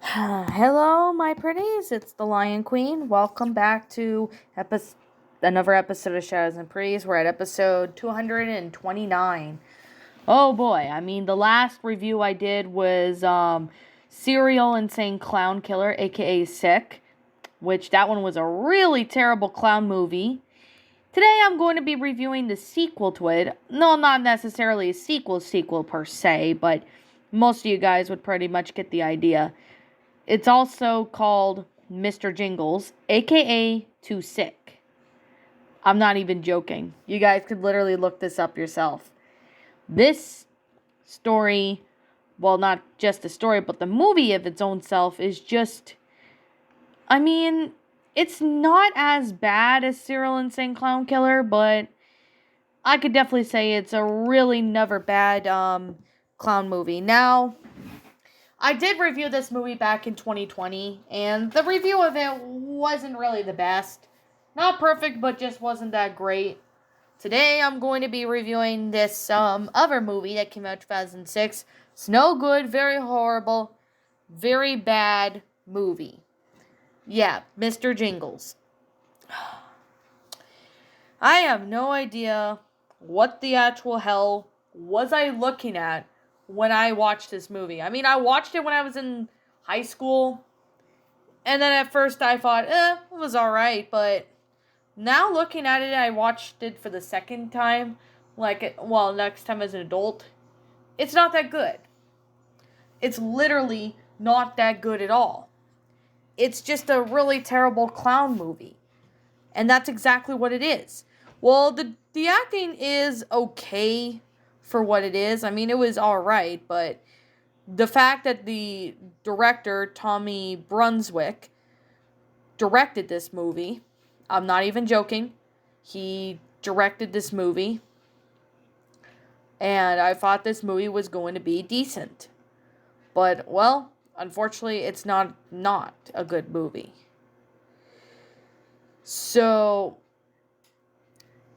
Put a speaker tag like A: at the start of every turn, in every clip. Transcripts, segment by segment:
A: Hello, my pretties. It's the Lion Queen. Welcome back to another episode of Shadows and Pretties. We're at episode 229. Oh boy, the last review I did was Serial Insane Clown Killer, aka Sick, which that one was a really terrible clown movie. Today I'm going to be reviewing the sequel to it. No, not necessarily a sequel per se, but most of you guys would pretty much get the idea. It's also called Mr. Jingles, aka Too Sick. I'm not even joking. You guys could literally look this up yourself. This story, well, not just the story, but the movie of its own self is just, it's not as bad as Serial Insane Clown Killer, but I could definitely say it's a really never bad clown movie. Now, I did review this movie back in 2020, and the review of it wasn't really the best. Not perfect, but just wasn't that great. Today, I'm going to be reviewing this other movie that came out in 2006. It's no good, very horrible, very bad movie. Yeah, Mr. Jingles. I have no idea what the actual hell was I looking at when I watched this movie. I watched it when I was in high school, and then at first I thought, it was alright, but now looking at it, I watched it for the second time, next time as an adult, it's not that good. It's literally not that good at all. It's just a really terrible clown movie, and that's exactly what it is. Well, the acting is okay for what it is. It was alright, but the fact that the director, Tommy Brunswick, directed this movie, I'm not even joking, he directed this movie, and I thought this movie was going to be decent. But, well, unfortunately, it's not a good movie. So,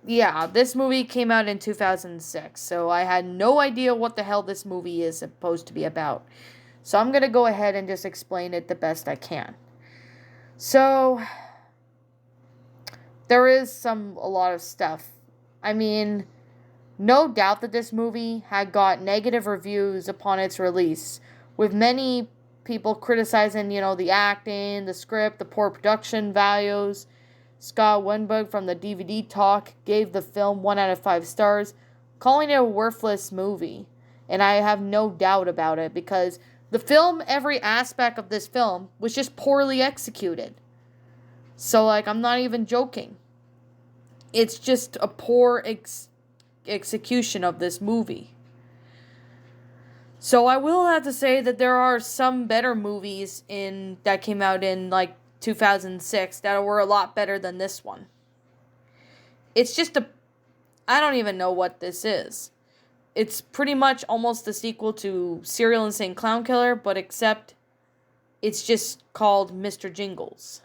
A: yeah, this movie came out in 2006, so I had no idea what the hell this movie is supposed to be about. So I'm going to go ahead and just explain it the best I can. So, there is a lot of stuff. No doubt that this movie had got negative reviews upon its release, with many people criticizing, the acting, the script, the poor production values. Scott Winberg from the DVD Talk gave the film 1 out of 5 stars, calling it a worthless movie. And I have no doubt about it, because the film, every aspect of this film, was just poorly executed. So, I'm not even joking. It's just a poor execution of this movie. So I will have to say that there are some better movies that came out in 2006 that were a lot better than this one. It's just I don't even know what this is. It's pretty much almost the sequel to Serial Insane Clown Killer, but except it's just called Mr. Jingles.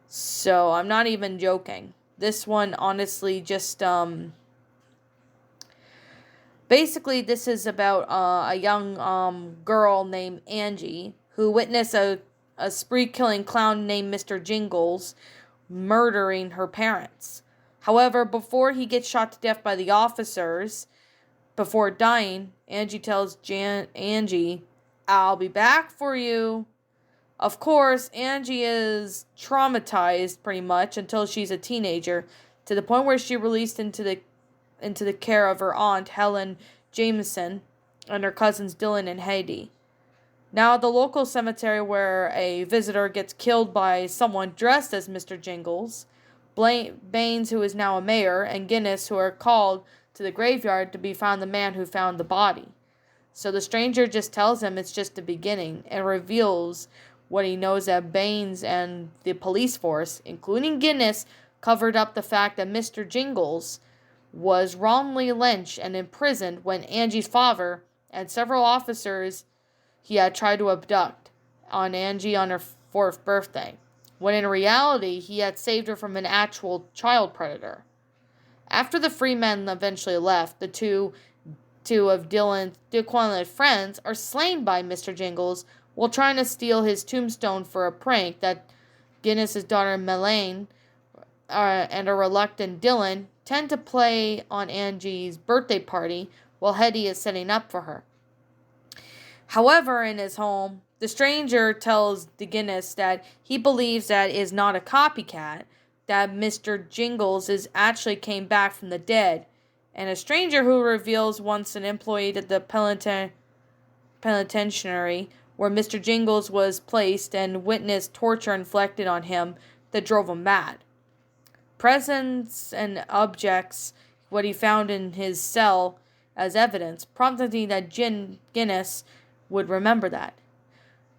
A: So I'm not even joking. This one honestly just basically, this is about a young girl named Angie who witnessed a spree-killing clown named Mr. Jingles murdering her parents. However, before he gets shot to death by the officers, before dying, Angie tells Angie, "I'll be back for you." Of course, Angie is traumatized pretty much until she's a teenager, to the point where she's released into the care of her aunt, Helen Jameson, and her cousins Dylan and Heidi. Now, at the local cemetery where a visitor gets killed by someone dressed as Mr. Jingles, Baines, who is now a mayor, and Guinness, who are called to the graveyard to be found the man who found the body. So the stranger just tells him it's just the beginning, and reveals what he knows, that Baines and the police force, including Guinness, covered up the fact that Mr. Jingles was wrongly lynched and imprisoned when Angie's father and several officers he had tried to abduct on Angie on her 4th birthday, when in reality he had saved her from an actual child predator. After the three men eventually left, two of Dylan's friends are slain by Mr. Jingles while trying to steal his tombstone for a prank that Guinness's daughter Melaine and a reluctant Dylan tend to play on Angie's birthday party while Hetty is setting up for her. However, in his home, the stranger tells Guinness that he believes that is not a copycat, that Mr. Jingles is actually came back from the dead, and a stranger who reveals once an employee at the penitentiary where Mr. Jingles was placed and witnessed torture inflicted on him that drove him mad. Presents and objects, what he found in his cell as evidence, prompting that Guinness would remember that.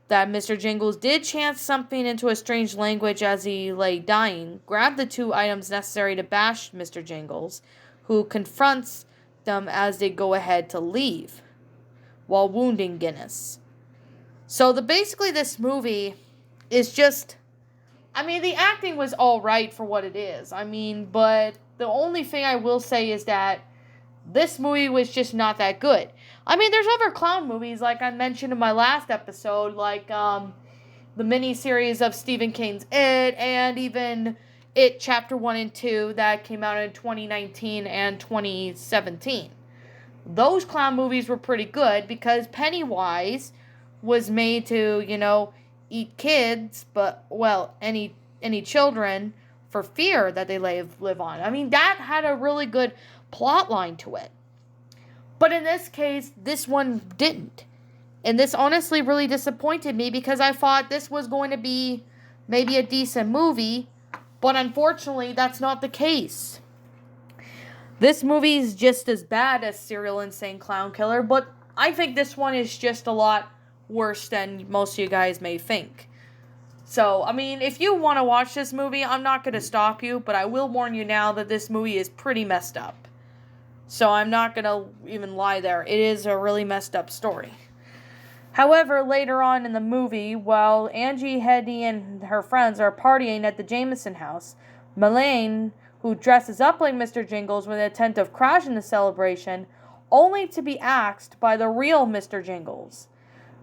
A: That Mr. Jingles did chant something into a strange language as he lay dying, grabbed the 2 items necessary to bash Mr. Jingles, who confronts them as they go ahead to leave, while wounding Guinness. So basically this movie is just, the acting was alright for what it is. But the only thing I will say is that this movie was just not that good. There's other clown movies, like I mentioned in my last episode, like the miniseries of Stephen King's It, and even It Chapter 1 and 2 that came out in 2019 and 2017. Those clown movies were pretty good because Pennywise was made to, eat kids, any children for fear that they live on. That had a really good plot line to it. But in this case, this one didn't. And this honestly really disappointed me because I thought this was going to be maybe a decent movie, but unfortunately, that's not the case. This movie is just as bad as Serial Insane Clown Killer, but I think this one is just a lot worse than most of you guys may think. So, if you want to watch this movie, I'm not going to stop you, but I will warn you now that this movie is pretty messed up. So I'm not going to even lie there. It is a really messed up story. However, later on in the movie, while Angie, Hetty, and her friends are partying at the Jameson house, Melaine, who dresses up like Mr. Jingles with the intent of crashing the celebration, only to be axed by the real Mr. Jingles.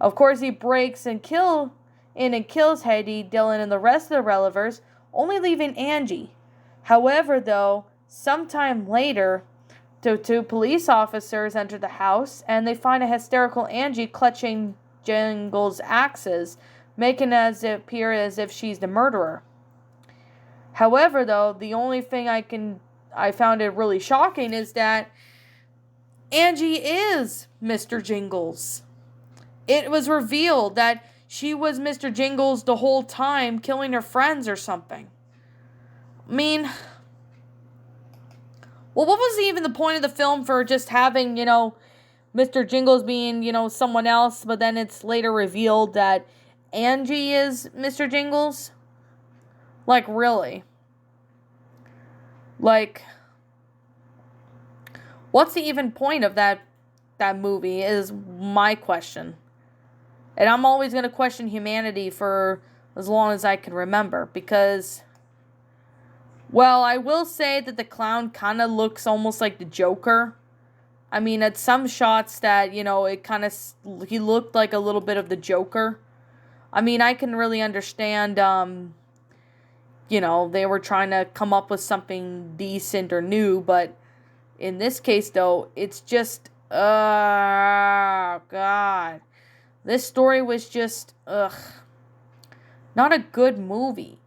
A: Of course, he breaks and kills Hetty, Dylan, and the rest of the relevers, only leaving Angie. However, though, sometime later, the 2 police officers enter the house, and they find a hysterical Angie clutching Jingles' axes, making it appear as if she's the murderer. However, though, the only thing I found it really shocking is that Angie is Mr. Jingles. It was revealed that she was Mr. Jingles the whole time, killing her friends or something. Well, what was even the point of the film for just having, Mr. Jingles being, someone else, but then it's later revealed that Angie is Mr. Jingles? Like, really? Like, what's the even point of that movie is my question. And I'm always going to question humanity for as long as I can remember, because, well, I will say that the clown kind of looks almost like the Joker. At some shots that, it kind of, he looked like a little bit of the Joker. I can really understand, they were trying to come up with something decent or new, but in this case, though, it's just, oh, God. This story was just, not a good movie.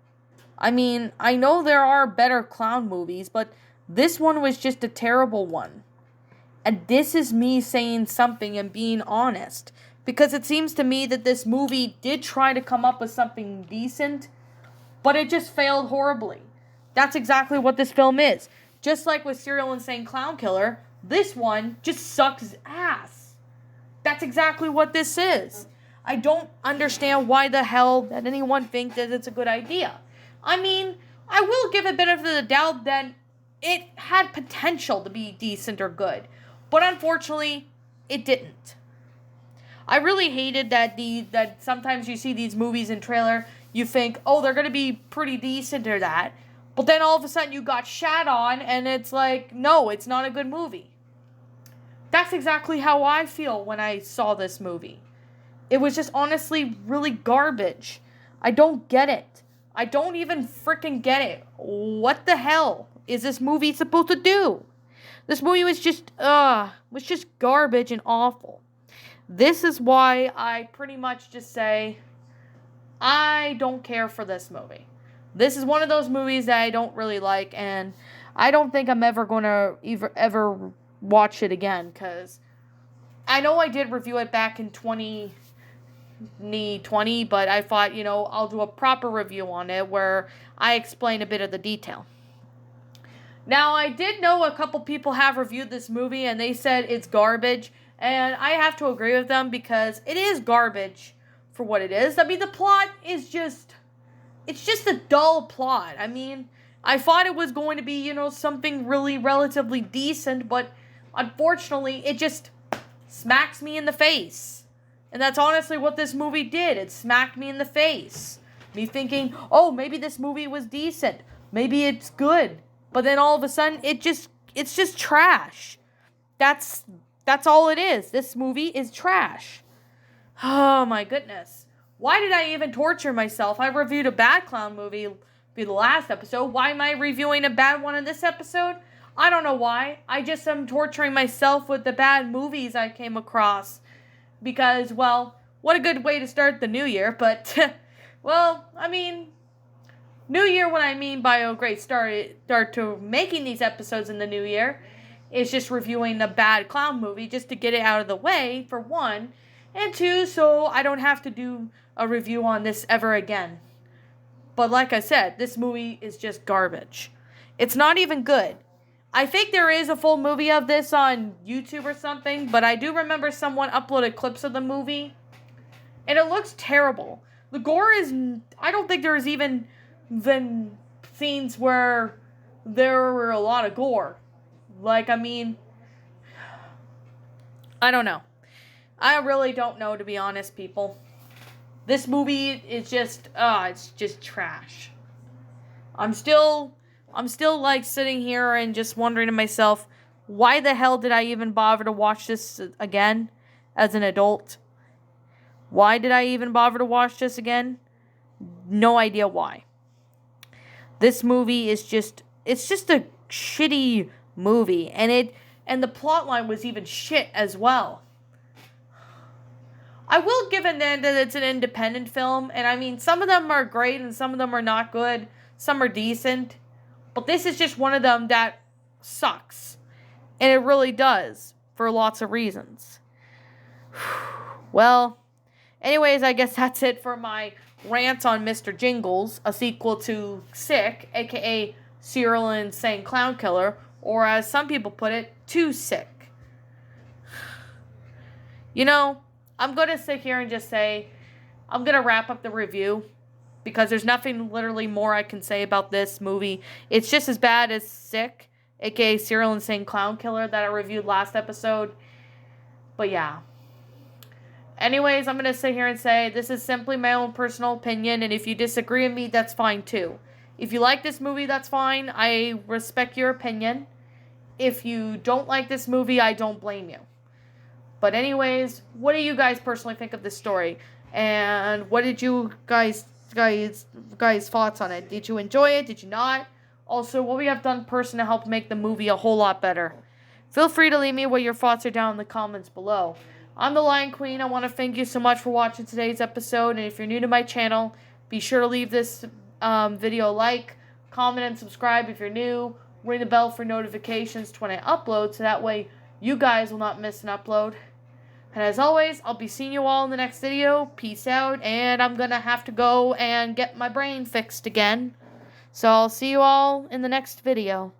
A: I know there are better clown movies, but this one was just a terrible one. And this is me saying something and being honest. Because it seems to me that this movie did try to come up with something decent, but it just failed horribly. That's exactly what this film is. Just like with Serial Insane Clown Killer, this one just sucks ass. That's exactly what this is. I don't understand why the hell that anyone thinks that it's a good idea. I will give a benefit of the doubt that it had potential to be decent or good. But unfortunately, it didn't. I really hated that sometimes you see these movies in trailer, you think, oh, they're going to be pretty decent or that. But then all of a sudden you got shat on and it's like, no, it's not a good movie. That's exactly how I feel when I saw this movie. It was just honestly really garbage. I don't get it. I don't even freaking get it. What the hell is this movie supposed to do? This movie was just garbage and awful. This is why I pretty much just say I don't care for this movie. This is one of those movies that I don't really like, and I don't think I'm ever going to ever watch it again, because I know I did review it back in 2020, but I thought, I'll do a proper review on it where I explain a bit of the detail. Now, I did know a couple people have reviewed this movie, and they said it's garbage, and I have to agree with them, because it is garbage for what it is. I mean, the plot is it's just a dull plot. I mean, I thought it was going to be, something really relatively decent, but unfortunately, it just smacks me in the face. And that's honestly what this movie did. It smacked me in the face. Me thinking, oh, maybe this movie was decent. Maybe it's good. But then all of a sudden, it's just trash. That's all it is. This movie is trash. Oh my goodness. Why did I even torture myself? I reviewed a bad clown movie the last episode. Why am I reviewing a bad one in this episode? I don't know why. I just am torturing myself with the bad movies I came across. Because, well, what a good way to start the new year. But, well, I mean, new year, what I mean by a great start to making these episodes in the new year is just reviewing a bad clown movie just to get it out of the way, for one. And two, so I don't have to do a review on this ever again. But like I said, this movie is just garbage. It's not even good. I think there is a full movie of this on YouTube or something, but I do remember someone uploaded clips of the movie, and it looks terrible. The gore is, I don't think there's even been scenes where there were a lot of gore. Like, I mean, I don't know. I really don't know, to be honest, people. This movie is just, it's just trash. I'm still like sitting here and just wondering to myself, why the hell did I even bother to watch this again as an adult? Why did I even bother to watch this again? No idea why. This movie is it's just a shitty movie, and the plotline was even shit as well. I will give it that it's an independent film, and I mean, some of them are great and some of them are not good. Some are decent. But this is just one of them that sucks. And it really does, for lots of reasons. Well, anyways, I guess that's it for my rant on Mr. Jingles, a sequel to Sick, aka Serial Insane Clown Killer, or as some people put it, Too Sick. I'm going to sit here and just say, I'm going to wrap up the review, because there's nothing literally more I can say about this movie. It's just as bad as Sick, aka Serial Insane Clown Killer, that I reviewed last episode. But yeah. Anyways, I'm going to sit here and say, this is simply my own personal opinion, and if you disagree with me, that's fine too. If you like this movie, that's fine. I respect your opinion. If you don't like this movie, I don't blame you. But anyways, what do you guys personally think of this story? And what did you guys thoughts on it? Did you enjoy it? Did you not? Also, what we have done personally to help make the movie a whole lot better? Feel free to leave me what your thoughts are down in the comments below. I'm the Lion Queen. I want to thank you so much for watching today's episode. And if you're new to my channel, be sure to leave this video a like, comment, and subscribe if you're new. Ring the bell for notifications when I upload, so that way you guys will not miss an upload. And as always, I'll be seeing you all in the next video. Peace out, and I'm going to have to go and get my brain fixed again. So I'll see you all in the next video.